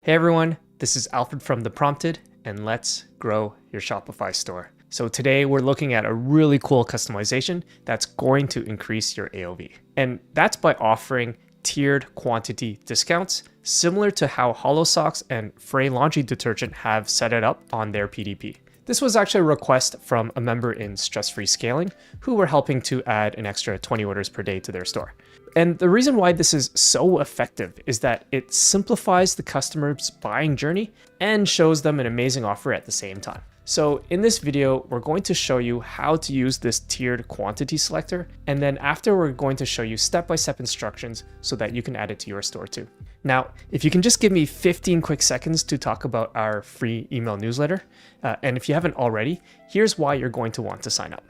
Hey everyone, this is Alfred from The Prompted, and let's grow your Shopify store. So today we're looking at a really cool customization that's going to increase your AOV. And that's by offering tiered quantity discounts, similar to how Hollow Socks and Frey Laundry Detergent have set it up on their PDP. This was actually a request from a member in Stress-Free Scaling who were helping to add an extra 20 orders per day to their store. And the reason why this is so effective is that it simplifies the customer's buying journey and shows them an amazing offer at the same time. So in this video, we're going to show you how to use this tiered quantity selector. And then after, we're going to show you step-by-step instructions so that you can add it to your store too. Now, if you can just give me 15 quick seconds to talk about our free email newsletter. And if you haven't already, here's why you're going to want to sign up.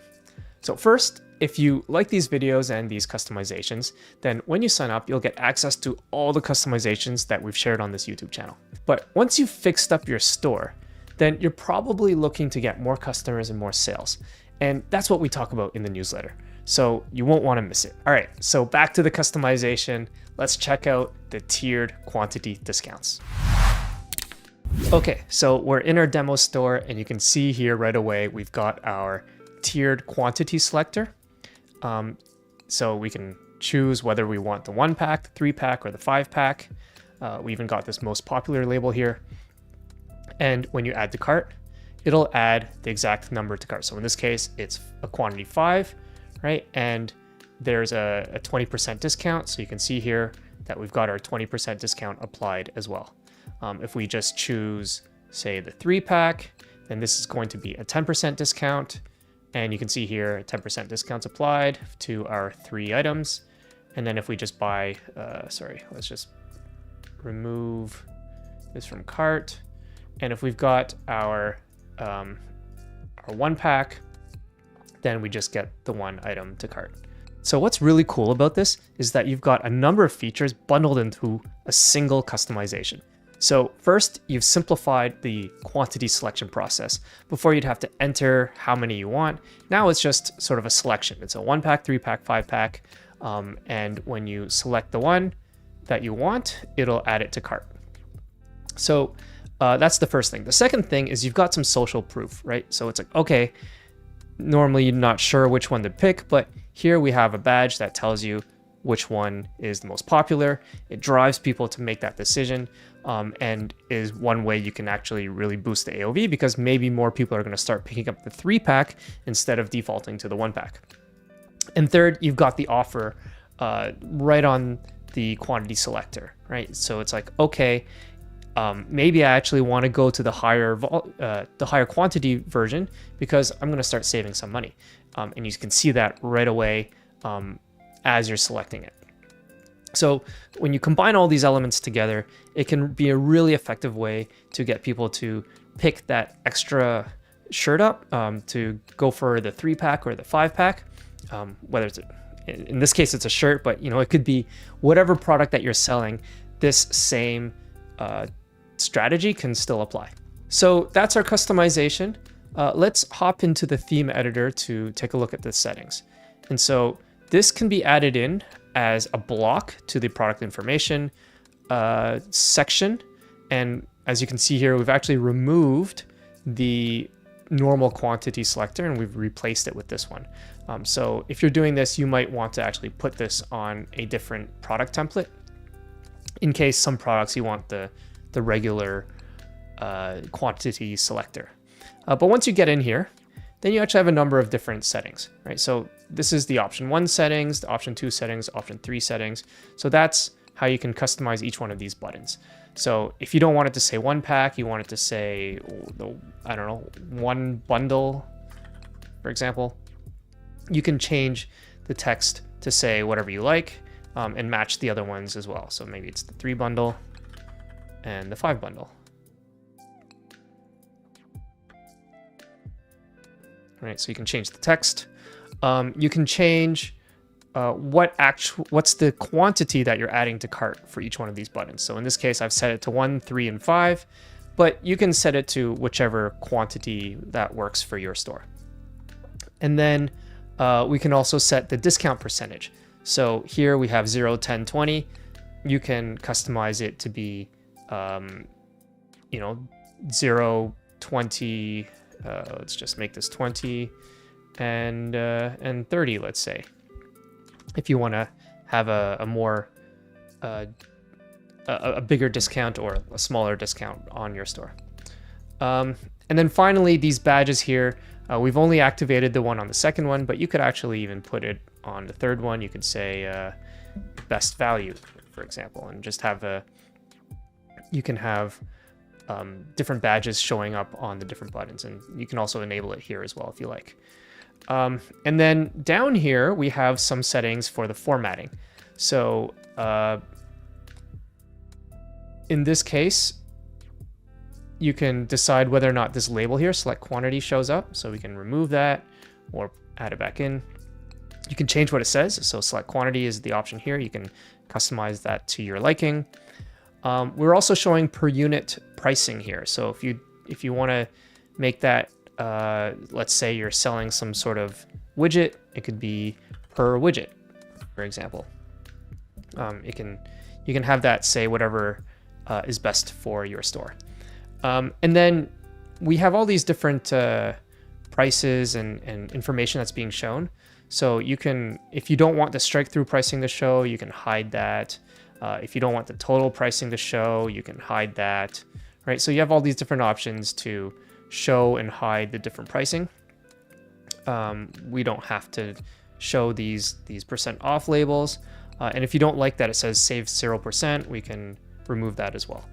So first, if you like these videos and these customizations, then when you sign up, you'll get access to all the customizations that we've shared on this YouTube channel. But once you've fixed up your store, then you're probably looking to get more customers and more sales. And that's what we talk about in the newsletter. So you won't want to miss it. All right, so back to the customization. Let's check out the tiered quantity discounts. Okay, so we're in our demo store and you can see here right away, we've got our tiered quantity selector. So we can choose whether we want the 1-pack, the 3-pack, or the 5-pack. We even got this most popular label here. And when you add to cart, it'll add the exact number to cart. So in this case, it's a quantity 5, right? And there's a 20% discount. So you can see here that we've got our 20% discount applied as well. If we just choose, say, the 3-pack, then this is going to be a 10% discount. And you can see here, 10% discounts applied to our 3 items. And then if we just buy, let's just remove this from cart. And if we've got our 1-pack, then we just get the 1 item to cart. So what's really cool about this is that you've got a number of features bundled into a single customization. So first, you've simplified the quantity selection process. Before, you'd have to enter how many you want. Now it's just sort of a selection. It's a 1-pack, 3-pack, 5-pack. And when you select the one that you want, it'll add it to cart. So that's the first thing. The second thing is you've got some social proof, right? So it's like, okay, normally you're not sure which one to pick, but here we have a badge that tells you which one is the most popular. It drives people to make that decision, and is one way you can actually really boost the AOV, because maybe more people are going to start picking up the 3-pack instead of defaulting to the 1-pack. And third, you've got the offer right on the quantity selector, right? So it's like, okay, maybe I actually want to go to the higher quantity version because I'm going to start saving some money. And you can see that right away as you're selecting it. So when you combine all these elements together, it can be a really effective way to get people to pick that extra shirt up, to go for the 3-pack or the 5-pack, whether it's, in this case, it's a shirt, but it could be whatever product that you're selling. This same strategy can still apply. So that's our customization. Let's hop into the theme editor to take a look at the settings. And so this can be added in as a block to the product information section. And as you can see here, we've actually removed the normal quantity selector and we've replaced it with this one. So if you're doing this, you might want to actually put this on a different product template. In case some products you want the regular quantity selector. But once you get in here, then you actually have a number of different settings, right? So this is the option 1 settings, the option 2 settings, option 3 settings. So that's how you can customize each one of these buttons. So if you don't want it to say 1-pack, you want it to say, I don't know, 1 bundle, for example, you can change the text to say whatever you like, and match the other ones as well. So maybe it's the 3 bundle and the 5 bundle. All right, so you can change the text. You can change what's the quantity that you're adding to cart for each one of these buttons. So in this case, I've set it to 1, 3, and 5, but you can set it to whichever quantity that works for your store. And then we can also set the discount percentage. So here we have 0, 10, 20. You can customize it to be you know, 0, 20, let's just make this 20 and 30, let's say, if you want to have a more a bigger discount or a smaller discount on your store. And then finally, these badges here, we've only activated the one on the second one, but you could actually even put it on the third one. You could say best value, for example, and just have you can have different badges showing up on the different buttons, and you can also enable it here as well if you like. And then down here, we have some settings for the formatting. So in this case, you can decide whether or not this label here, select quantity, shows up. So we can remove that or add it back in. You can change what it says. So select quantity is the option here. You can customize that to your liking. We're also showing per unit pricing here. So if you want to make that, let's say you're selling some sort of widget, it could be per widget, for example. You can have that say whatever is best for your store. And then we have all these different prices and information that's being shown. So you can, if you don't want the strike-through pricing to show, you can hide that. If you don't want the total pricing to show, you can hide that, right? So you have all these different options to show and hide the different pricing. We don't have to show these % off labels. And if you don't like that it says save 0%, we can remove that as well.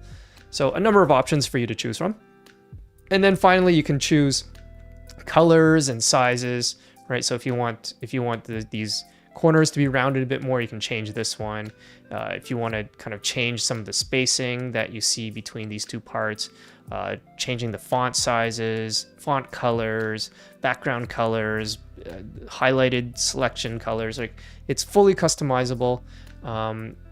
So a number of options for you to choose from. And then finally, you can choose colors and sizes, right? So if you want these corners to be rounded a bit more, you can change this one. If you want to kind of change some of the spacing that you see between these two parts, changing the font sizes, font colors, background colors, highlighted selection colors, like it's fully customizable.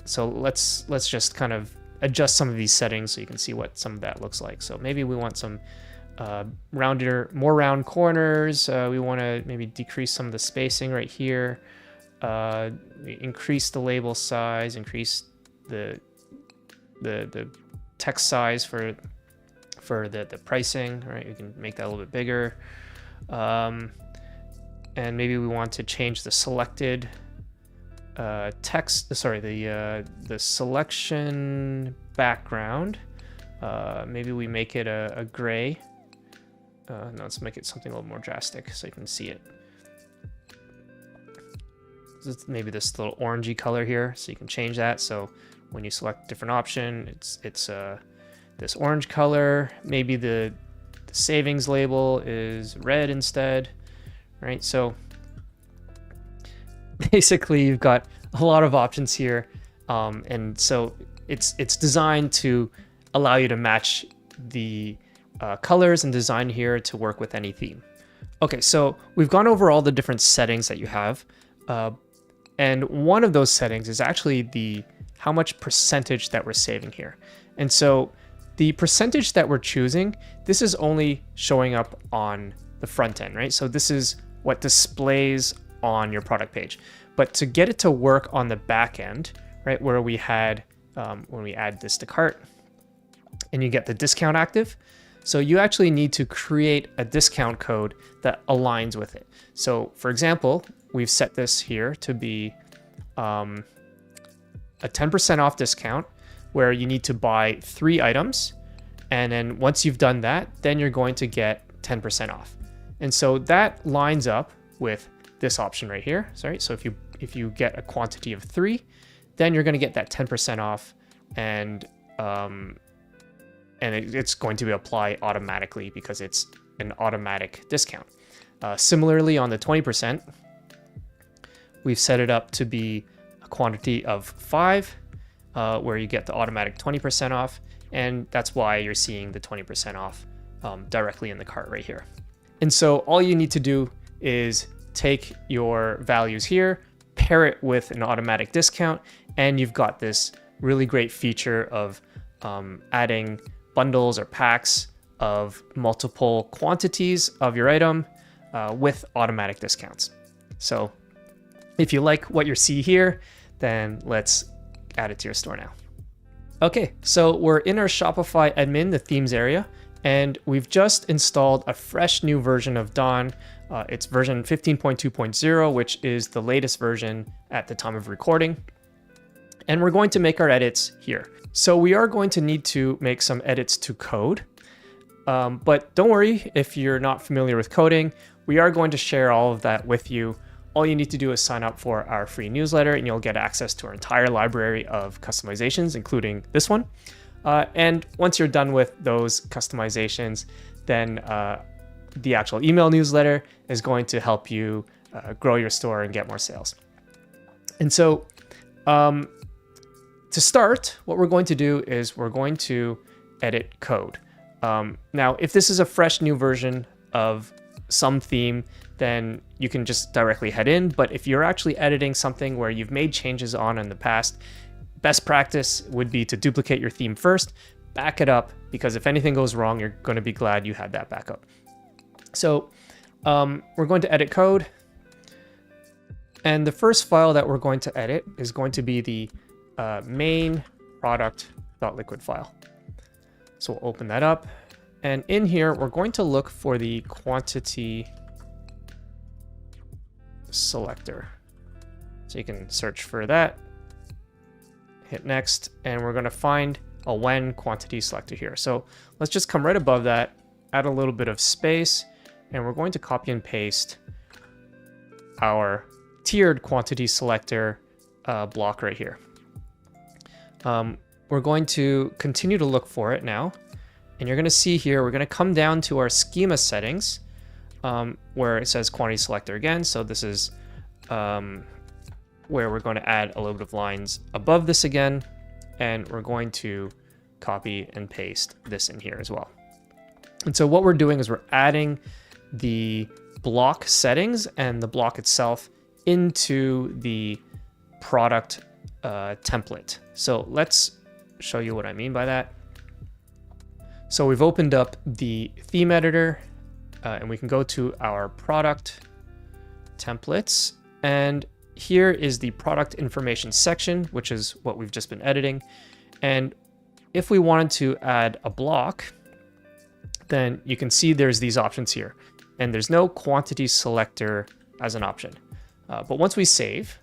So let's just kind of adjust some of these settings so you can see what some of that looks like. So maybe we want some more round corners. We want to maybe decrease some of the spacing right here. Increase the label size, increase the text size for the pricing, right? We can make that a little bit bigger. And maybe we want to change the selected text, sorry, the selection background. Maybe we make it a gray. No, let's make it something a little more drastic so you can see it. Maybe this little orangey color here, so you can change that. So when you select a different option, it's this orange color. Maybe the savings label is red instead, right? So basically you've got a lot of options here, and so it's designed to allow you to match the colors and design here to work with any theme. Okay, so we've gone over all the different settings that you have. And one of those settings is actually how much percentage that we're saving here. And so the percentage that we're choosing, this is only showing up on the front end, right? So this is what displays on your product page. But to get it to work on the back end, right, where we had, when we add this to cart and you get the discount active, so you actually need to create a discount code that aligns with it. So for example, we've set this here to be a 10% off discount where you need to buy 3 items. And then once you've done that, then you're going to get 10% off. And so that lines up with this option right here. Sorry. So if you get a quantity of 3, then you're going to get that 10% off, and it's going to be applied automatically because it's an automatic discount. Similarly, on the 20%, we've set it up to be a quantity of 5, where you get the automatic 20% off, and that's why you're seeing the 20% off directly in the cart right here. And so all you need to do is take your values here, pair it with an automatic discount, and you've got this really great feature of adding bundles or packs of multiple quantities of your item with automatic discounts. So if you like what you see here, then let's add it to your store now. Okay, so we're in our Shopify admin, the themes area, and we've just installed a fresh new version of Dawn. It's version 15.2.0, which is the latest version at the time of recording. And we're going to make our edits here. So we are going to need to make some edits to code. But don't worry if you're not familiar with coding. We are going to share all of that with you. All you need to do is sign up for our free newsletter and you'll get access to our entire library of customizations, including this one. And once you're done with those customizations, then the actual email newsletter is going to help you grow your store and get more sales. And so to start, what we're going to do is we're going to edit code. Now, if this is a fresh new version of some theme, then you can just directly head in. But if you're actually editing something where you've made changes on in the past, best practice would be to duplicate your theme first, back it up, because if anything goes wrong, you're going to be glad you had that backup. So we're going to edit code. And the first file that we're going to edit is going to be the main product.liquid file. So we'll open that up. And in here, we're going to look for the quantity selector. So you can search for that, hit next, and we're going to find a when quantity selector here. So let's just come right above that, add a little bit of space, and we're going to copy and paste our tiered quantity selector block right here. We're going to continue to look for it now. And you're going to see here, we're going to come down to our schema settings where it says quantity selector again. So this is where we're going to add a little bit of lines above this again. And we're going to copy and paste this in here as well. And so what we're doing is we're adding the block settings and the block itself into the product template. So let's show you what I mean by that. So we've opened up the theme editor and we can go to our product templates. And here is the product information section, which is what we've just been editing. And if we wanted to add a block, then you can see there's these options here. And there's no quantity selector as an option. But once we save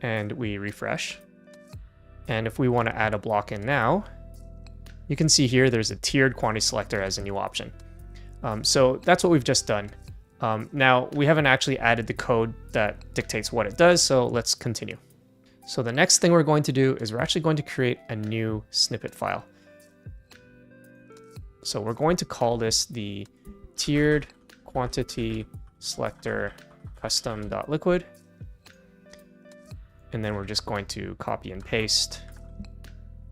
and we refresh, and if we want to add a block in now, you can see here there's a tiered quantity selector as a new option. So that's what we've just done. Now, we haven't actually added the code that dictates what it does, so let's continue. So the next thing we're going to do is we're actually going to create a new snippet file. So we're going to call this the tiered quantity selector custom.liquid. And then we're just going to copy and paste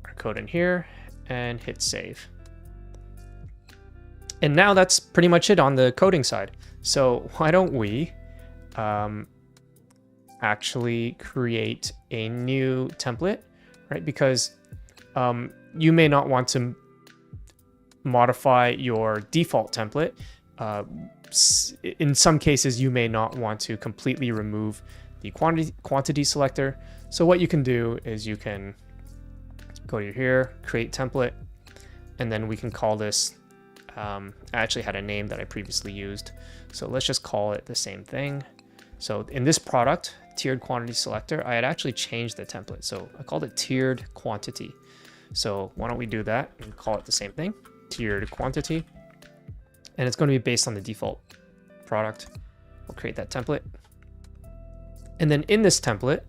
our code in here and hit save. And now that's pretty much it on the coding side. So why don't we actually create a new template, right? Because you may not want to modify your default template. In some cases, you may not want to completely remove the quantity selector. So what you can do is you can go to here, create template, and then we can call this, I actually had a name that I previously used. So let's just call it the same thing. So in this product, tiered quantity selector, I had actually changed the template. So I called it tiered quantity. So why don't we do that and call it the same thing, tiered quantity. And it's going to be based on the default product. We'll create that template. And then in this template,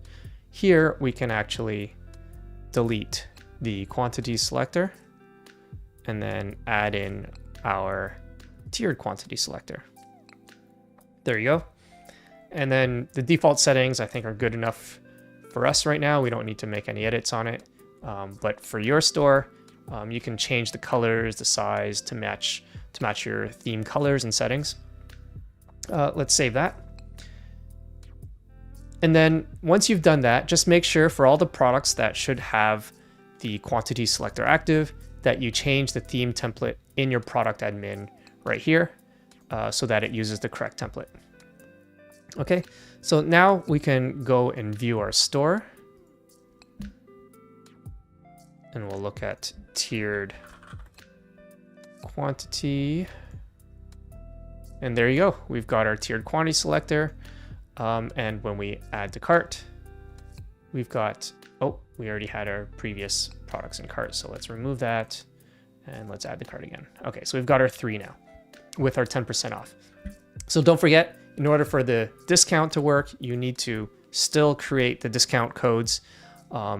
here we can actually delete the quantity selector and then add in our tiered quantity selector. There you go. And then the default settings I think are good enough for us right now. We don't need to make any edits on it. But for your store, you can change the colors, the size to match your theme colors and settings. Let's save that. And then once you've done that, just make sure for all the products that should have the quantity selector active that you change the theme template in your product admin right here so that it uses the correct template. Okay, so now we can go and view our store. and we'll look at tiered quantity. And there you go. We've got our tiered quantity selector. And when we add to cart, we've got, oh, we already had our previous products in cart. So let's remove that and let's add the cart again. Okay, so we've got our 3 now with our 10% off. So don't forget, in order for the discount to work, you need to still create the discount codes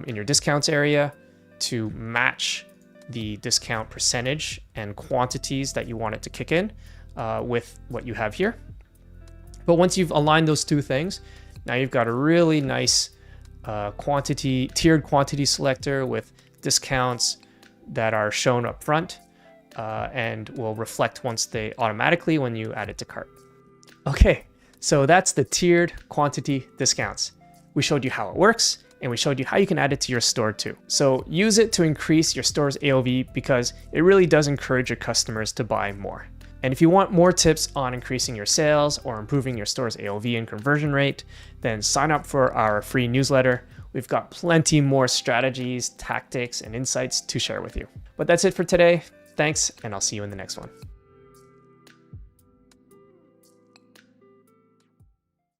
in your discounts area to match the discount percentage and quantities that you want it to kick in with what you have here. But once you've aligned those two things, now you've got a really nice tiered quantity selector with discounts that are shown up front and will reflect automatically when you add it to cart. Okay, so that's the tiered quantity discounts. We showed you how it works, and we showed you how you can add it to your store too. So use it to increase your store's AOV because it really does encourage your customers to buy more. And if you want more tips on increasing your sales or improving your store's AOV and conversion rate, then sign up for our free newsletter. We've got plenty more strategies, tactics, and insights to share with you. But that's it for today. Thanks, and I'll see you in the next one.